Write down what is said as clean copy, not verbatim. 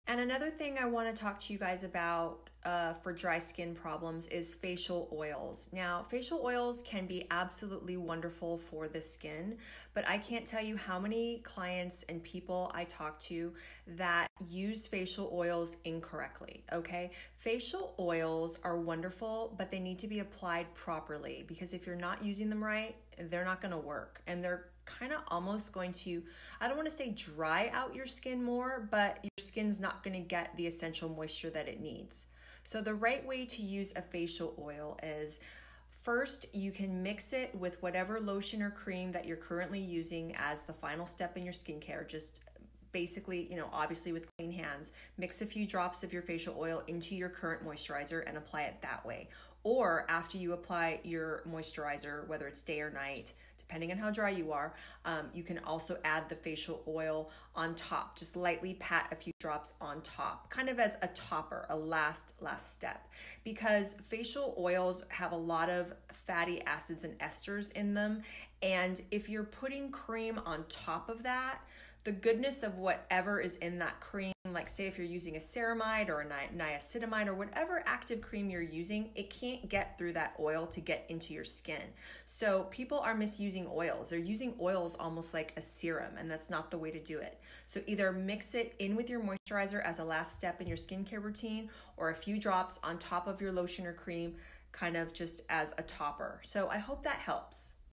And another thing I want to talk to you guys about for dry skin problems is facial oils. Now, facial oils can be absolutely wonderful for the skin, but I can't tell you how many clients and people I talk to that use facial oils incorrectly, okay? Facial oils are wonderful, but they need to be applied properly because if you're not using them right, they're not going to work, and they're kind of almost going to, I don't want to say dry out your skin more, but your skin's not going to get the essential moisture that it needs. So the right way to use a facial oil is, first, you can mix it with whatever lotion or cream that you're currently using as the final step in your skincare. Just basically, obviously with clean hands, mix a few drops of your facial oil into your current moisturizer and apply it that way. Or after you apply your moisturizer, whether it's day or night, depending on how dry you are, you can also add the facial oil on top. Just lightly pat a few drops on top, kind of as a topper, a last step. Because facial oils have a lot of fatty acids and esters in them. And if you're putting cream on top of that, the goodness of whatever is in that cream, like say if you're using a ceramide or a niacinamide or whatever active cream you're using, it can't get through that oil to get into your skin. So people are misusing oils. They're using oils almost like a serum, and that's not the way to do it. So either mix it in with your moisturizer as a last step in your skincare routine, or a few drops on top of your lotion or cream, kind of just as a topper. So I hope that helps.